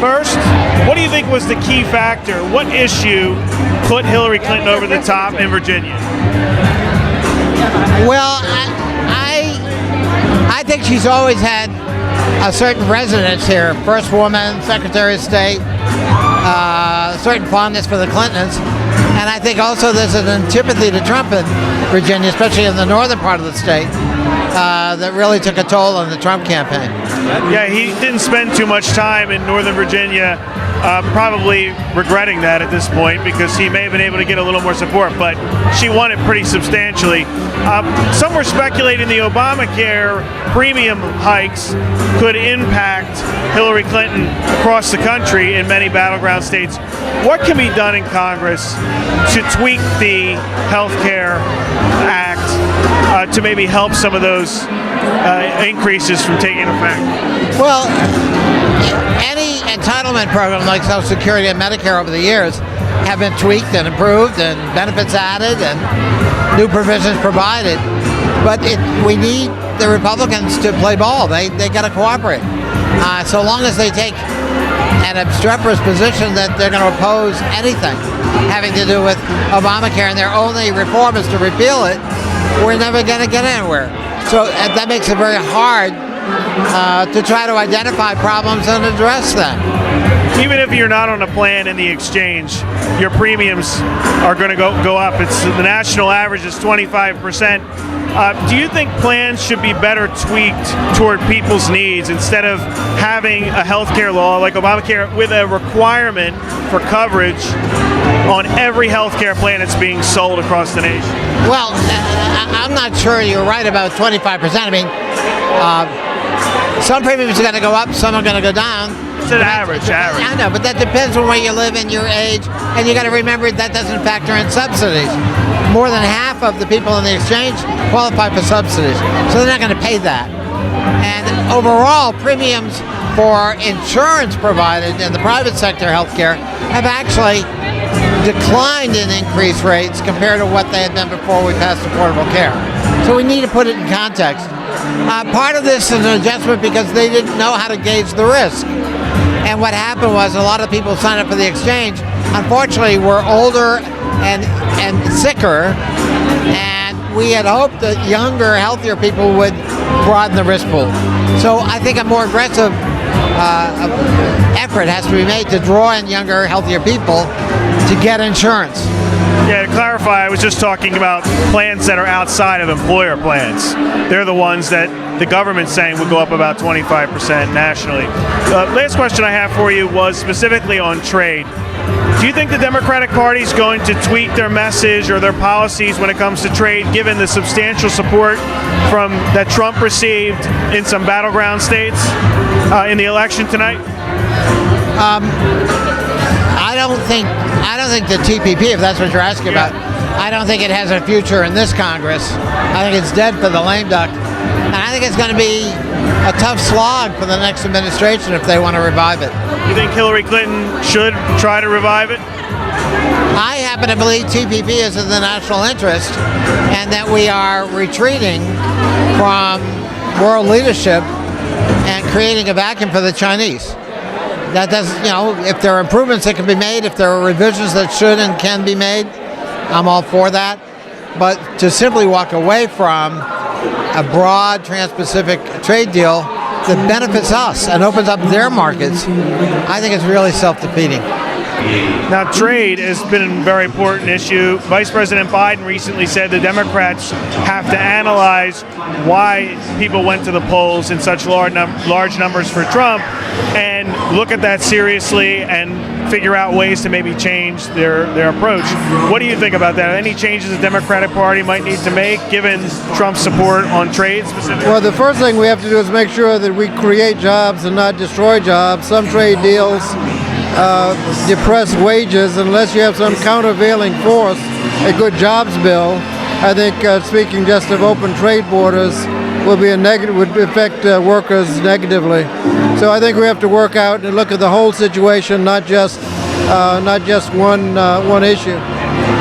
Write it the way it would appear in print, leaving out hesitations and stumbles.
First, what do you think was the key factor? What issue put Hillary Clinton over the top in Virginia? Well, I think she's always had a certain resonance here. First woman, Secretary of State, a certain fondness for the Clintons. And I think also there's an antipathy to Trump in Virginia, especially in the northern part of the state, that really took a toll on the Trump campaign. Yeah, he didn't spend too much time in Northern Virginia, probably regretting that at this point because he may have been able to get a little more support, but she won it pretty substantially. Some were speculating the Obamacare premium hikes could impact Hillary Clinton across the country in many battleground states. What can be done in Congress to tweak the Health Care Act to maybe help some of those increases from taking effect? Well, any entitlement program like Social Security and Medicare over the years have been tweaked and improved and benefits added and new provisions provided. But we need the Republicans to play ball. They got to cooperate. So long as they take an obstreperous position that they're going to oppose anything having to do with Obamacare and their only reform is to repeal it, we're never going to get anywhere. So that makes it very hard to try to identify problems and address them. Even if you're not on a plan in the exchange, your premiums are going to go up. The national average is 25%. Do you think plans should be better tweaked toward people's needs instead of having a healthcare law like Obamacare with a requirement for coverage on every healthcare plan that's being sold across the nation? Well, I'm not sure you're right about 25%. I mean, some premiums are going to go up, some are going to go down. It's an average. I know, but that depends on where you live and your age, and you got to remember that doesn't factor in subsidies. More than half of the people in the exchange qualify for subsidies, so they're not going to pay that. And overall, premiums for insurance provided in the private sector healthcare have actually declined in increased rates compared to what they had been before we passed Affordable Care. So we need to put it in context. Part of this is an adjustment because they didn't know how to gauge the risk. And what happened was a lot of people signed up for the exchange, unfortunately, were older and sicker, and we had hoped that younger, healthier people would broaden the risk pool. So I think a more aggressive effort has to be made to draw in younger, healthier people to get insurance. Yeah, to clarify, I was just talking about plans that are outside of employer plans. They're the ones that the government's saying would go up about 25% nationally. Last question I have for you was specifically on trade. Do you think the Democratic Party is going to tweak their message or their policies when it comes to trade, given the substantial support that Trump received in some battleground states in the election tonight? I don't think the TPP, if that's what you're asking about, I don't think it has a future in this Congress. I think it's dead for the lame duck. And I think it's going to be a tough slog for the next administration if they want to revive it. You think Hillary Clinton should try to revive it? I happen to believe TPP is in the national interest and that we are retreating from world leadership and creating a vacuum for the Chinese. That does, if there are improvements that can be made, if there are revisions that should and can be made, I'm all for that. But to simply walk away from a broad trans-Pacific trade deal that benefits us and opens up their markets, I think it's really self-defeating. Now, trade has been a very important issue. Vice President Biden recently said the Democrats have to analyze why people went to the polls in such large numbers for Trump and look at that seriously and figure out ways to maybe change their approach. What do you think about that? Any changes the Democratic Party might need to make given Trump's support on trade specifically? Well, the first thing we have to do is make sure that we create jobs and not destroy jobs. Some trade deals depress wages unless you have some countervailing force, a good jobs bill. I think speaking just of open trade borders would affect workers negatively. So I think we have to work out and look at the whole situation, not just one issue.